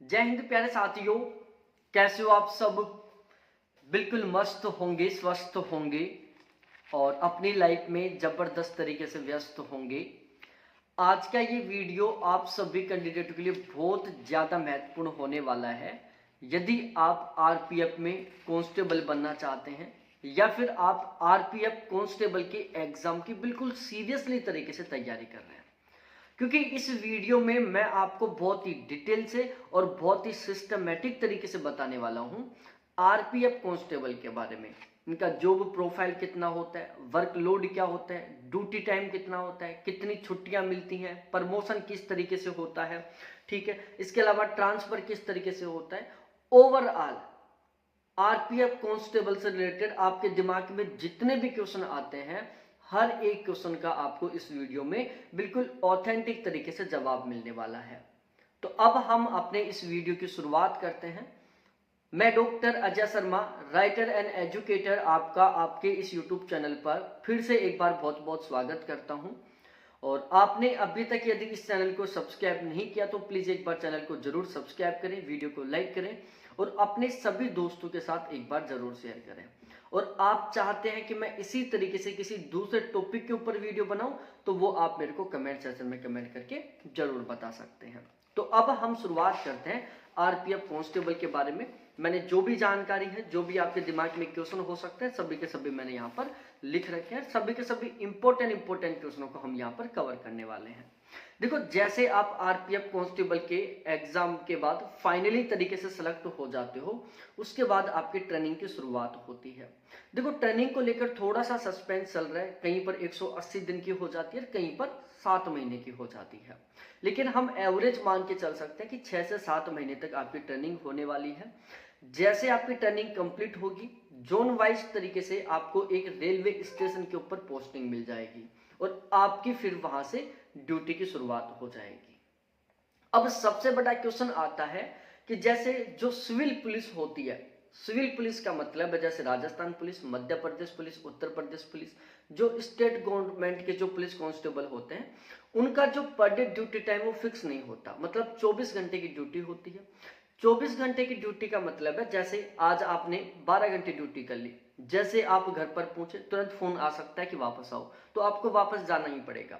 जय हिंद प्यारे साथियों, कैसे हो आप सब। बिल्कुल मस्त होंगे, स्वस्थ होंगे और अपनी लाइफ में जबरदस्त तरीके से व्यस्त होंगे। आज का ये वीडियो आप सभी कैंडिडेटों के लिए बहुत ज़्यादा महत्वपूर्ण होने वाला है। यदि आप आरपीएफ में कांस्टेबल बनना चाहते हैं या फिर आप आरपीएफ कांस्टेबल के एग्जाम की बिल्कुल सीरियसली तरीके से तैयारी कर रहे हैं, क्योंकि इस वीडियो में मैं आपको बहुत ही डिटेल से और बहुत ही सिस्टमेटिक तरीके से बताने वाला हूं आरपीएफ कांस्टेबल के बारे में। इनका जॉब प्रोफाइल कितना होता है, वर्कलोड क्या होता है, ड्यूटी टाइम कितना होता है, कितनी छुट्टियां मिलती हैं, प्रमोशन किस तरीके से होता है, ठीक है। इसके अलावा ट्रांसफर किस तरीके से होता है। ओवरऑल आरपीएफ कांस्टेबल से रिलेटेड आपके दिमाग में जितने भी क्वेश्चन आते हैं, हर एक क्वेश्चन का आपको इस वीडियो में बिल्कुल ऑथेंटिक तरीके से जवाब मिलने वाला है। तो अब हम अपने इस वीडियो की शुरुआत करते हैं। मैं doctor Ajay Sharma, writer and educator, आपका आपके इस यूट्यूब चैनल पर फिर से एक बार बहुत बहुत स्वागत करता हूं। और आपने अभी तक यदि इस चैनल को सब्सक्राइब नहीं किया तो प्लीज़ एक बार चैनल को जरूर सब्सक्राइब करें, वीडियो को लाइक करें और अपने सभी दोस्तों के साथ एक बार जरूर शेयर करें। और आप चाहते हैं कि मैं इसी तरीके से किसी दूसरे टॉपिक के ऊपर वीडियो बनाऊं तो वो आप मेरे को कमेंट सेक्शन में कमेंट करके जरूर बता सकते हैं। तो अब हम शुरुआत करते हैं आरपीएफ कांस्टेबल के बारे में। मैंने जो भी जानकारी है, जो भी आपके दिमाग में क्वेश्चन हो सकते हैं, सभी के सभी मैंने यहाँ पर लिख रखे हैं। सभी के सभी इंपॉर्टेंट क्वेश्चनों को हम यहाँ पर कवर करने वाले हैं। देखो, जैसे आप आरपीएफ कांस्टेबल के एग्जाम के बाद फाइनली तरीके से सिलेक्ट हो जाते हो, उसके बाद आपकी ट्रेनिंग की शुरुआत होती है। देखो, ट्रेनिंग को लेकर थोड़ा सा सस्पेंस चल रहा है। कहीं पर 180 दिन की हो जाती है, कहीं पर 7 महीने की हो जाती है, लेकिन हम एवरेज मान के चल सकते हैं कि 6 से 7 महीने तक आपकी ट्रेनिंग होने वाली है। जैसे आपकी ट्रेनिंग कंप्लीट होगी, जोन वाइज तरीके से आपको एक रेलवे स्टेशन के ऊपर पोस्टिंग मिल जाएगी और आपकी फिर वहां से ड्यूटी की शुरुआत हो जाएगी। अब सबसे बड़ा क्वेश्चन आता है कि जैसे जो सिविल पुलिस होती है, सिविल पुलिस का मतलब है जैसे Rajasthan police, Madhya Pradesh police, Uttar Pradesh police, जो स्टेट गवर्नमेंट के जो पुलिस कांस्टेबल होते हैं, उनका जो पर डे ड्यूटी टाइम वो फिक्स नहीं होता। मतलब 24 घंटे की ड्यूटी होती है। 24 घंटे की ड्यूटी का मतलब है जैसे आज आपने 12 घंटे ड्यूटी कर ली, जैसे आप घर पर पहुंचे तुरंत फोन आ सकता है कि वापस आओ, तो आपको वापस जाना ही पड़ेगा।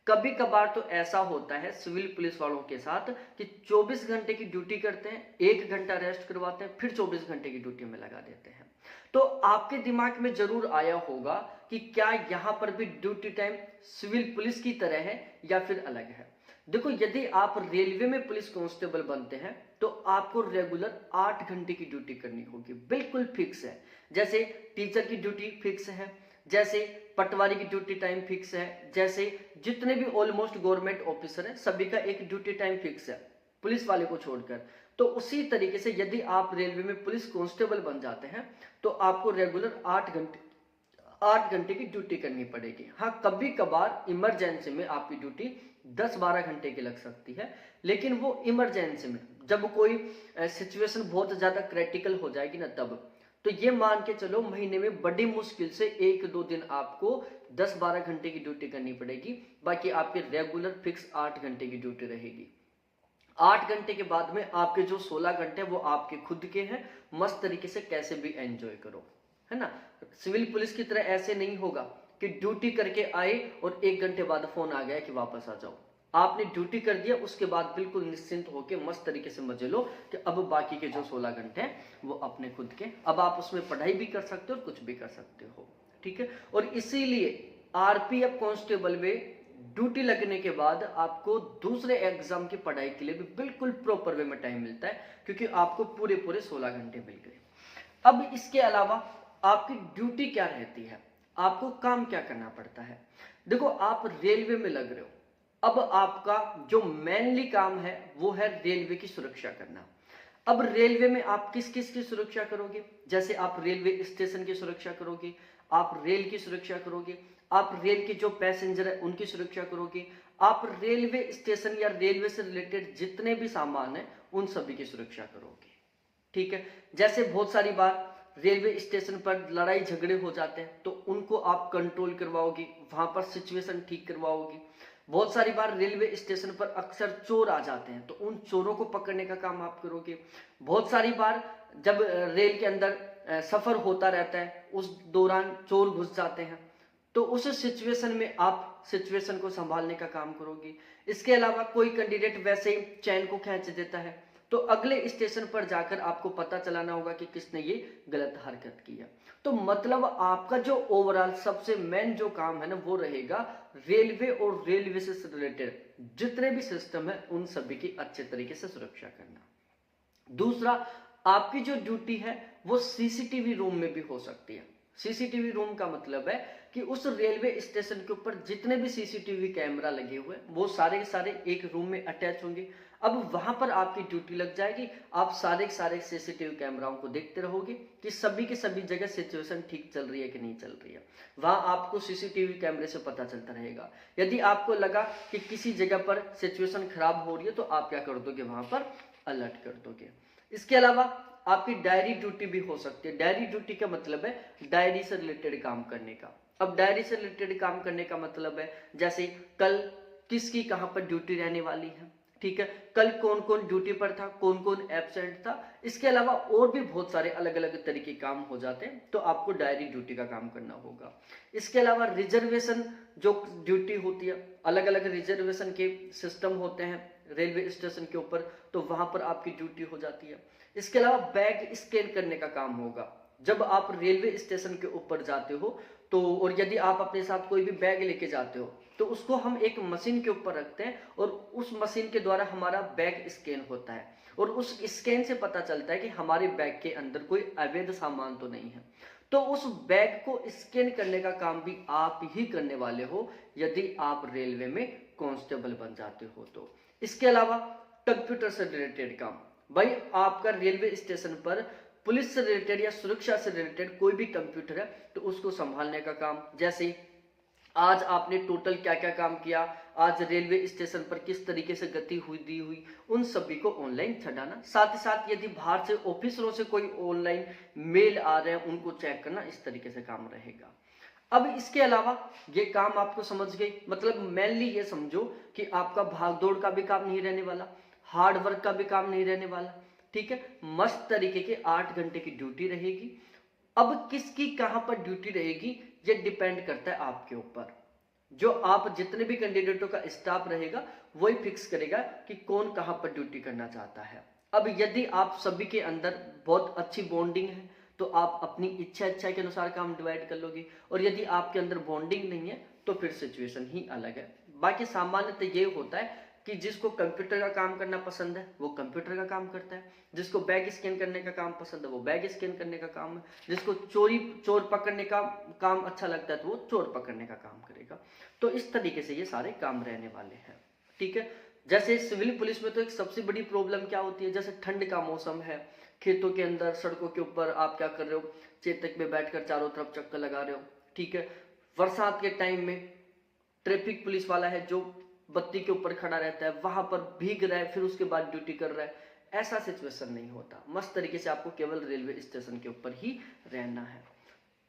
कभी कभार तो ऐसा होता है सिविल पुलिस वालों के साथ कि 24 घंटे की ड्यूटी करते हैं, 1 घंटा रेस्ट करवाते हैं, फिर 24 घंटे की ड्यूटी में लगा देते हैं। तो आपके दिमाग में जरूर आया होगा कि क्या यहां पर भी ड्यूटी टाइम सिविल पुलिस की तरह है या फिर अलग है। देखो, यदि आप रेलवे में पुलिस कांस्टेबल बनते हैं तो आपको रेगुलर 8 घंटे की ड्यूटी करनी होगी, बिल्कुल फिक्स है। जैसे टीचर की ड्यूटी फिक्स है, जैसे पटवारी की ड्यूटी टाइम फिक्स है, जैसे जितने भी ऑलमोस्ट गवर्नमेंट ऑफिसर हैं सभी का एक ड्यूटी टाइम फिक्स है, पुलिस वाले को छोड़कर। तो उसी तरीके से यदि आप रेलवे में पुलिस कांस्टेबल बन जाते हैं तो आपको रेगुलर 8 घंटे की ड्यूटी करनी पड़ेगी। हाँ, कभी कभार इमरजेंसी में आपकी ड्यूटी 10-12 घंटे की लग सकती है, लेकिन वो इमरजेंसी में, जब कोई सिचुएशन बहुत ज्यादा क्रिटिकल हो जाएगी ना तब। तो ये मान के चलो महीने में बड़ी मुश्किल से 1-2 दिन आपको 10-12 घंटे की ड्यूटी करनी पड़ेगी, बाकी आपके रेगुलर फिक्स 8 घंटे की ड्यूटी रहेगी। 8 घंटे के बाद में आपके जो 16 घंटे वो आपके खुद के हैं, मस्त तरीके से कैसे भी एंजॉय करो, है ना। सिविल पुलिस की तरह ऐसे नहीं होगा कि ड्यूटी करके आए और 1 घंटे बाद फोन आ गया कि वापस आ जाओ। आपने ड्यूटी कर दिया, उसके बाद बिल्कुल निश्चिंत होकर मस्त तरीके से मजे लो कि अब बाकी के जो 16 घंटे हैं वो अपने खुद के, अब आप उसमें पढ़ाई भी कर सकते हो और कुछ भी कर सकते हो, ठीक है। और इसीलिए आरपीएफ कांस्टेबल में ड्यूटी लगने के बाद आपको दूसरे एग्जाम की पढ़ाई के लिए भी बिल्कुल प्रॉपर वे में टाइम मिलता है, क्योंकि आपको पूरे 16 घंटे मिल गए। अब इसके अलावा आपकी ड्यूटी क्या रहती है, आपको काम क्या करना पड़ता है। देखो, आप रेलवे में लग रहे हो, अब आपका जो मेनली काम है वो है रेलवे की सुरक्षा करना। अब रेलवे में आप किस किस की सुरक्षा करोगे, जैसे आप रेलवे स्टेशन की सुरक्षा करोगे, आप रेल की सुरक्षा करोगे, आप रेल के जो पैसेंजर है उनकी सुरक्षा करोगे, आप रेलवे स्टेशन या रेलवे से रिलेटेड जितने भी सामान है उन सभी की सुरक्षा करोगे, ठीक है। जैसे बहुत सारी बार रेलवे स्टेशन पर लड़ाई झगड़े हो जाते हैं तो उनको आप कंट्रोल करवाओगे, वहां पर सिचुएशन ठीक करवाओगे। बहुत सारी बार रेलवे स्टेशन पर अक्सर चोर आ जाते हैं, तो उन चोरों को पकड़ने का काम आप करोगे। बहुत सारी बार जब रेल के अंदर सफर होता रहता है, उस दौरान चोर घुस जाते हैं, तो उस सिचुएशन में आप सिचुएशन को संभालने का काम करोगे। इसके अलावा कोई कैंडिडेट वैसे ही चैन को खींच देता है, तो अगले स्टेशन पर जाकर आपको पता चलाना होगा कि किसने ये गलत हरकत किया। तो मतलब आपका जो ओवरऑल सबसे मेन जो काम है ना, वो रहेगा रेलवे और रेलवे से रिलेटेड जितने भी सिस्टम है उन सभी की अच्छे तरीके से सुरक्षा करना। दूसरा, आपकी जो ड्यूटी है वो सीसीटीवी रूम में भी हो सकती है। सीसीटीवी रूम का मतलब है कि उस रेलवे स्टेशन के ऊपर जितने भी सीसीटीवी कैमरा लगे हुए वो सारे के सारे एक रूम में अटैच होंगे। अब वहां पर आपकी ड्यूटी लग जाएगी, आप सारे के सारे सीसीटीवी कैमराओं को देखते रहोगे कि सभी के सभी जगह सिचुएशन ठीक चल रही है कि नहीं चल रही है। वहां आपको सीसीटीवी कैमरे से पता चलता रहेगा। यदि आपको लगा कि किसी जगह पर सिचुएशन खराब हो रही है तो आप क्या कर दोगे, वहां पर अलर्ट कर दोगे। इसके अलावा आपकी डायरी ड्यूटी भी हो सकती है। डायरी ड्यूटी का मतलब है डायरी से रिलेटेड काम करने का। अब डायरी से रिलेटेड काम करने का मतलब है जैसे कल किसकी कहां पर ड्यूटी रहने वाली है, ठीक है, कल कौन कौन ड्यूटी पर था, कौन कौन एब्सेंट था। इसके अलावा और भी बहुत सारे अलग अलग तरीके काम हो जाते हैं, तो आपको डायरी ड्यूटी का काम करना होगा। इसके अलावा रिजर्वेशन जो ड्यूटी होती है, अलग अलग रिजर्वेशन के सिस्टम होते हैं रेलवे स्टेशन के ऊपर, तो वहां पर आपकी ड्यूटी हो जाती है। इसके अलावा बैग स्कैन करने का काम होगा। जब आप रेलवे स्टेशन के ऊपर जाते हो तो, और यदि आप अपने साथ कोई भी बैग लेके जाते हो तो उसको हम एक मशीन के ऊपर रखते हैं और उस मशीन के द्वारा हमारा बैग स्कैन होता है और उस स्कैन से पता चलता है कि हमारे बैग के अंदर कोई अवैध सामान तो नहीं है। तो उस बैग को स्कैन करने का काम भी आप ही करने वाले हो यदि आप रेलवे में कांस्टेबल बन जाते हो तो। इसके अलावा कंप्यूटर से रिलेटेड काम, भाई आपका रेलवे स्टेशन पर पुलिस से रिलेटेड या सुरक्षा से रिलेटेड कोई भी कंप्यूटर है तो उसको संभालने का काम, जैसे आज आपने टोटल क्या क्या काम किया, आज रेलवे स्टेशन पर किस तरीके से गति हुई दी हुई, उन सभी को ऑनलाइन छटाना। साथ ही साथ यदि बाहर से ऑफिसरों से कोई ऑनलाइन मेल आ रहे हैं उनको चेक करना, इस तरीके से काम रहेगा। अब इसके अलावा ये काम आपको समझ गए, मतलब मेनली ये समझो कि आपका भागदौड़ का भी काम नहीं रहने वाला, हार्ड वर्क का भी काम नहीं रहने वाला, ठीक है। मस्त तरीके के 8 घंटे की ड्यूटी रहेगी। अब किसकी कहां पर ड्यूटी रहेगी ये डिपेंड करता है आपके ऊपर। जो आप जितने भी कैंडिडेटों का स्टाफ रहेगा वही फिक्स करेगा कि कौन कहां पर ड्यूटी करना चाहता है। अब यदि आप सभी के अंदर बहुत अच्छी बॉन्डिंग है तो आप अपनी इच्छा के अनुसार काम डिवाइड कर लोगे, और यदि आपके अंदर बॉन्डिंग नहीं है तो फिर सिचुएशन ही अलग है। बाकी सामान्यतः ये होता है कि जिसको कंप्यूटर का काम करना पसंद है वो कंप्यूटर का काम करता है, जिसको बैग स्कैन करने का काम पसंद है वो बैग स्कैन करने का काम है, जिसको चोर पकड़ने का काम अच्छा लगता है तो वो चोर पकड़ने का काम करेगा। तो इस तरीके से ये सारे काम रहने वाले हैं, ठीक है। जैसे सिविल पुलिस में तो एक सबसे बड़ी प्रॉब्लम क्या होती है, जैसे ठंड का मौसम है, खेतों के अंदर सड़कों के ऊपर आप क्या कर रहे हो, चेतक में बैठकर चारों तरफ चक्कर लगा रहे हो, ठीक है। बरसात के टाइम में ट्रैफिक पुलिस वाला है जो बत्ती के ऊपर खड़ा रहता है, वहां पर भीग रहा है फिर उसके बाद ड्यूटी कर रहा है, ऐसा सिचुएशन नहीं होता। मस्त तरीके से आपको केवल रेलवे स्टेशन के ऊपर ही रहना है।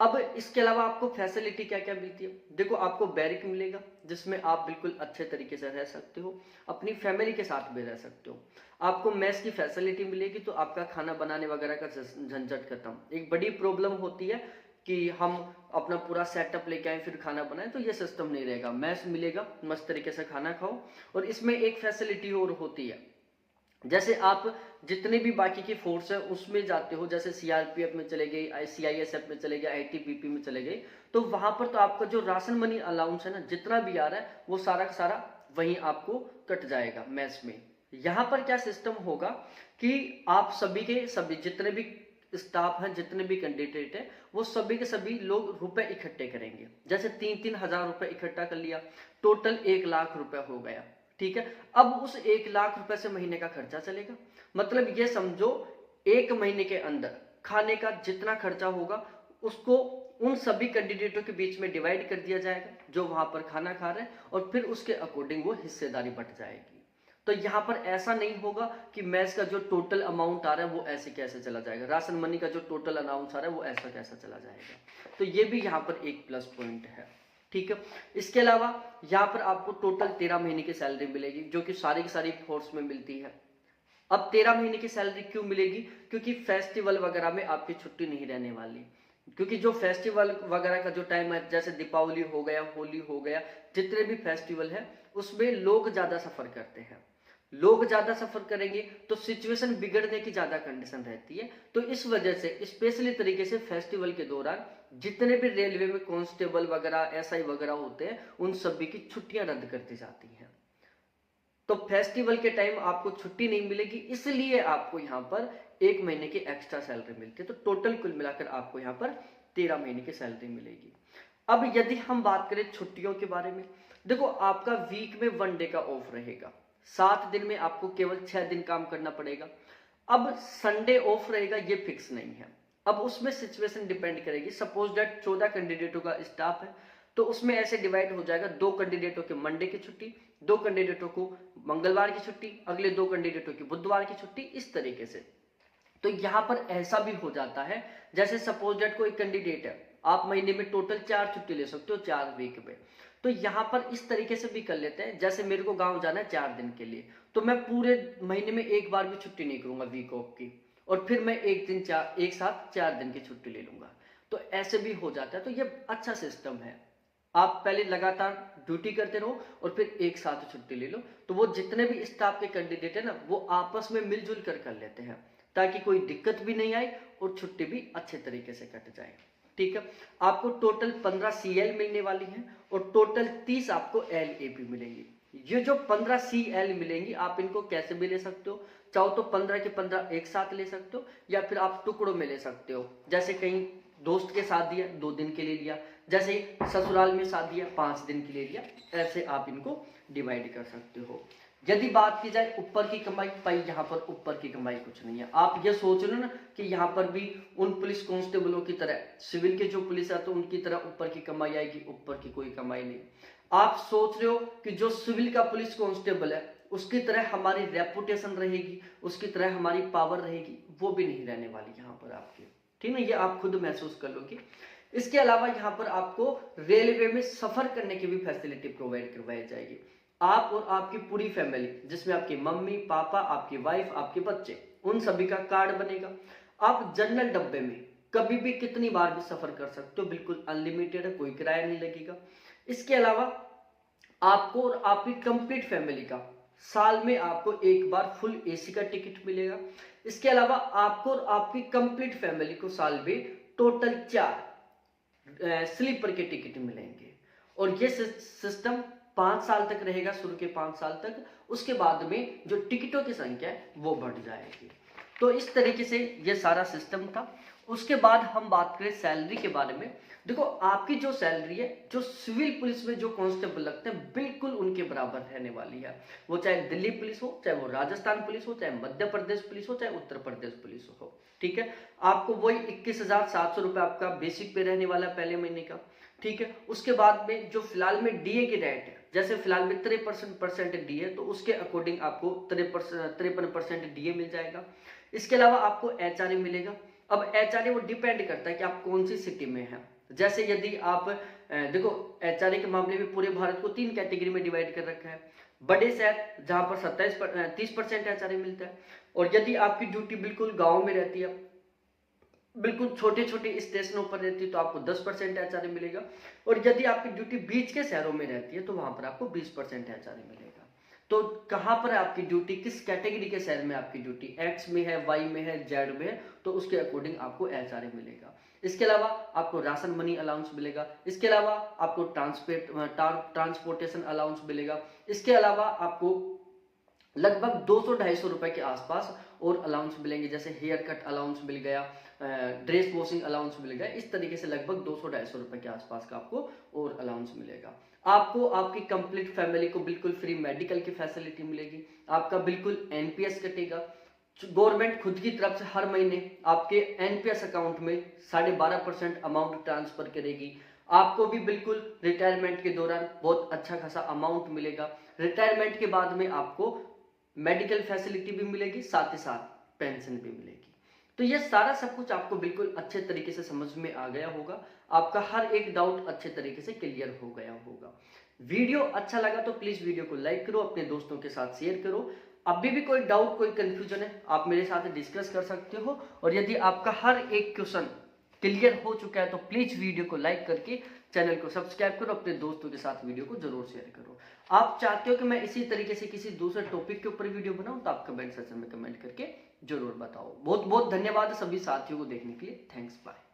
अब इसके अलावा आपको फैसिलिटी क्या क्या मिलती है, देखो आपको बैरिक मिलेगा जिसमें आप बिल्कुल अच्छे तरीके से रह सकते हो, अपनी फैमिली के साथ भी रह सकते हो। आपको मेस की फैसिलिटी मिलेगी तो आपका खाना बनाने वगैरह का झंझट खत्म। एक बड़ी प्रॉब्लम होती है कि हम अपना पूरा सेटअप लेके आए फिर खाना बनाएं, तो ये सिस्टम नहीं रहेगा। मैस मिलेगा, मस्त तरीके से खाना खाओ। और इसमें एक फैसिलिटी और होती है, जैसे आप जितने भी बाकी की फोर्स है उसमें जाते हो, जैसे सीआरपीएफ में चले गए, सीआईएसएफ में चले गए, आईटीबीपी में चले गए, तो वहां पर तो आपका जो राशन मनी अलाउंस है ना, जितना भी आ रहा है वो सारा का सारा वहीं आपको कट जाएगा मैस में। यहाँ पर क्या सिस्टम होगा कि आप सभी के सभी जितने भी स्टाफ हैं, जितने भी कैंडिडेट हैं, वो सभी के सभी लोग रुपए इकट्ठे करेंगे। जैसे 3-3 हजार रुपए इकट्ठा कर लिया, टोटल 1 लाख रुपए हो गया, ठीक है। अब उस 1 लाख रुपए से महीने का खर्चा चलेगा। मतलब ये समझो 1 महीने के अंदर खाने का जितना खर्चा होगा उसको उन सभी कैंडिडेटों के बीच में डिवाइड कर दिया जाएगा जो वहां पर खाना खा रहे हैं, और फिर उसके अकॉर्डिंग वो हिस्सेदारी बट जाएगी। तो यहाँ पर ऐसा नहीं होगा कि मैस का जो टोटल अमाउंट आ रहा है वो ऐसे कैसे चला जाएगा, राशन मनी का जो टोटल अमाउंट आ रहा है वो ऐसा कैसा चला जाएगा। तो ये भी यहाँ पर एक प्लस पॉइंट है, ठीक है। इसके अलावा यहाँ पर आपको टोटल 13 महीने की सैलरी मिलेगी, जो कि सारी की सारी फोर्स में मिलती है। अब 13 महीने की सैलरी क्यों मिलेगी? क्योंकि फेस्टिवल वगैरह में आपकी छुट्टी नहीं रहने वाली, क्योंकि जो फेस्टिवल वगैरह का जो टाइम है, जैसे दीपावली हो गया, होली हो गया, जितने भी फेस्टिवल है उसमें लोग ज्यादा सफर करते हैं। लोग ज्यादा सफर करेंगे तो सिचुएशन बिगड़ने की ज्यादा कंडीशन रहती है। तो इस वजह से स्पेशली तरीके से फेस्टिवल के दौरान जितने भी रेलवे में कांस्टेबल वगैरह, एसआई वगैरह होते हैं, उन सभी की छुट्टियां रद्द कर दी जाती हैं। तो फेस्टिवल के टाइम आपको छुट्टी नहीं मिलेगी, इसलिए आपको यहाँ पर 1 महीने की एक्स्ट्रा सैलरी मिलती है। तो टोटल कुल मिलाकर आपको यहाँ पर 13 महीने की सैलरी मिलेगी। अब यदि हम बात करें छुट्टियों के बारे में, देखो आपका वीक में 1 डे का ऑफ रहेगा, 7 दिन में आपको केवल 6 दिन काम करना पड़ेगा। अब संडे ऑफ रहेगा ये फिक्स नहीं है, अब उसमें सिचुएशन डिपेंड करेगी। सपोज दैट 14 कैंडिडेटों का स्टाफ है, तो उसमें ऐसे डिवाइड हो जाएगा, 2 कैंडिडेटों के मंडे की छुट्टी, 2 कैंडिडेटों को मंगलवार की छुट्टी, अगले 2 कैंडिडेटों की बुधवार की छुट्टी, इस तरीके से। तो यहां पर ऐसा भी हो जाता है, जैसे सपोज दैट कोई कैंडिडेट है, आप महीने में टोटल 4 छुट्टी ले सकते हो 4 वीक में। तो यहां पर इस तरीके से भी कर लेते हैं, जैसे मेरे को गांव जाना है 4 दिन के लिए, तो मैं पूरे महीने में एक बार भी छुट्टी नहीं करूंगा वीक ऑफ की, और फिर मैं एक साथ 4 दिन की छुट्टी ले लूंगा। तो ऐसे भी हो जाता है। तो ये अच्छा सिस्टम है, आप पहले लगातार ड्यूटी करते रहो और फिर एक साथ छुट्टी ले लो, तो वो जितने भी स्टाफ के कैंडिडेट है ना, वो आपस में मिलजुल कर लेते हैं, ताकि कोई दिक्कत भी नहीं आए और छुट्टी भी अच्छे तरीके से कट जाए। ठीक है। आपको टोटल 15 CL मिलने वाली है और टोटल 30 आपको LAP मिलेंगी। ये जो 15 CL मिलेंगी, आप इनको कैसे भी ले सकते हो, चाहो तो 15 के 15 एक साथ ले सकते हो, या फिर आप टुकड़ों में ले सकते हो। जैसे कहीं दोस्त के साथ दिया 2 दिन के लिए लिया, जैसे ससुराल में साथ दिया 5 दिन के लिए लिया, ऐसे आप इनको डिवाइड कर सकते हो। यदि बात की जाए ऊपर की कमाई, भाई यहाँ पर ऊपर की कमाई कुछ नहीं है। आप ये सोच लो ना कि यहाँ पर भी उन पुलिस कांस्टेबलों की तरह, सिविल के जो पुलिस है तो उनकी तरह ऊपर की कमाई आएगी, ऊपर की कोई कमाई नहीं। आप सोच रहे हो कि जो सिविल का पुलिस कांस्टेबल है उसकी तरह हमारी रेपुटेशन रहेगी, उसकी तरह हमारी पावर रहेगी, वो भी नहीं रहने वाली यहाँ पर आपकी। ठीक है, ये आप खुद महसूस कर लोगे। इसके अलावा यहाँ पर आपको रेलवे में सफर करने की भी फैसिलिटी प्रोवाइड करवाई जाएगी। आप और आपकी पूरी फैमिली, जिसमें आपकी मम्मी पापा, आपकी वाइफ, आपके बच्चे, उन सभी का कार्ड बनेगा। आप जनरल डब्बे में कभी भी कितनी बार भी सफर कर सकते हो, बिल्कुल अनलिमिटेड है, कोई किराया नहीं लगेगा। इसके अलावा आपको और आपकी कंप्लीट फैमिली का साल में आपको एक बार फुल AC का टिकट मिलेगा। इसके अलावा आपको और आपकी कंप्लीट फैमिली को साल में टोटल 4 स्लीपर के टिकट मिलेंगे। और ये सिस्टम 5 साल तक रहेगा, शुरू के 5 साल तक। उसके बाद में जो टिकटों की संख्या है वो बढ़ जाएगी। तो इस तरीके से ये सारा सिस्टम था। उसके बाद हम बात करें सैलरी के बारे में। देखो आपकी जो सैलरी है, जो सिविल पुलिस में जो कांस्टेबल लगते हैं, बिल्कुल उनके बराबर रहने वाली है। वो चाहे दिल्ली पुलिस हो, चाहे वो राजस्थान पुलिस हो, चाहे मध्य प्रदेश पुलिस हो, चाहे उत्तर प्रदेश पुलिस हो। ठीक है। आपको वही 21,700 रुपये आपका बेसिक पे रहने वाला है पहले महीने का। ठीक है। उसके बाद में जो फिलहाल में DA की रेट है, जैसे फिलहाल में 53% DA, तो उसके अकॉर्डिंग आपको 53% DA मिल जाएगा। इसके अलावा आपको HRA मिलेगा। अब HRA वो डिपेंड करता है कि आप कौन सी सिटी में हैं। जैसे यदि आप देखो, HRA के मामले में पूरे भारत को 3 कैटेगरी में डिवाइड कर रखा है। बड़े शहर जहां पर 30% HRA मिलता है, और यदि आपकी ड्यूटी बिल्कुल गांव में रहती है, बिल्कुल छोटे छोटे स्टेशनों पर रहती है, तो आपको 10% HRA मिलेगा। और यदि आपकी ड्यूटी बीच के शहरों में रहती है तो वहां पर आपको 20% HRA मिलेगा। तो कहां पर है आपकी ड्यूटी, किस कैटेगरी के शहर में आपकी ड्यूटी, X में है, Y में है, Z में है, तो उसके अकॉर्डिंग आपको HRA मिलेगा। इसके अलावा आपको राशन मनी अलाउंस मिलेगा। इसके अलावा आपको ट्रांसपोर्टेशन अलाउंस मिलेगा। इसके अलावा आपको लगभग 200-250 रुपए के आसपास और अलाउंस मिलेंगे, जैसे हेयर कट अलाउंस मिल गया, ड्रेस वॉशिंग अलाउंस मिल गया। इस तरीके से लगभग 200-250 रुपए के आसपास का आपको और अलाउंस मिलेगा। आपको आपकी कंप्लीट फैमिली को बिल्कुल फ्री मेडिकल की फैसिलिटी मिलेगी। आपका बिल्कुल NPS कटेगा। गवर्नमेंट खुद की तरफ से हर महीने आपके NPS अकाउंट में 12.5% अमाउंट ट्रांसफर करेगी। आपको भी बिल्कुल रिटायरमेंट के दौरान बहुत अच्छा खासा अमाउंट मिलेगा। रिटायरमेंट के बाद में आपको मेडिकल फैसिलिटी भी मिलेगी, साथ ही साथ पेंशन भी मिलेगी। तो ये सारा सब कुछ आपको बिल्कुल अच्छे तरीके से समझ में आ गया होगा, आपका हर एक डाउट अच्छे तरीके से क्लियर हो गया होगा। वीडियो अच्छा लगा तो प्लीज वीडियो को लाइक करो, अपने दोस्तों के साथ शेयर करो। अभी भी कोई डाउट कोई कंफ्यूजन है आप मेरे साथ डिस्कस कर सकते हो, और यदि आपका हर एक क्वेश्चन क्लियर हो चुका है तो प्लीज वीडियो को लाइक करके चैनल को सब्सक्राइब करो, अपने दोस्तों के साथ वीडियो को जरूर शेयर करो। आप चाहते हो कि मैं इसी तरीके से किसी दूसरे टॉपिक के ऊपर वीडियो बनाऊं तो आप कमेंट सेक्शन में कमेंट करके जरूर बताओ। बहुत बहुत धन्यवाद सभी साथियों को देखने के लिए। Thanks, bye.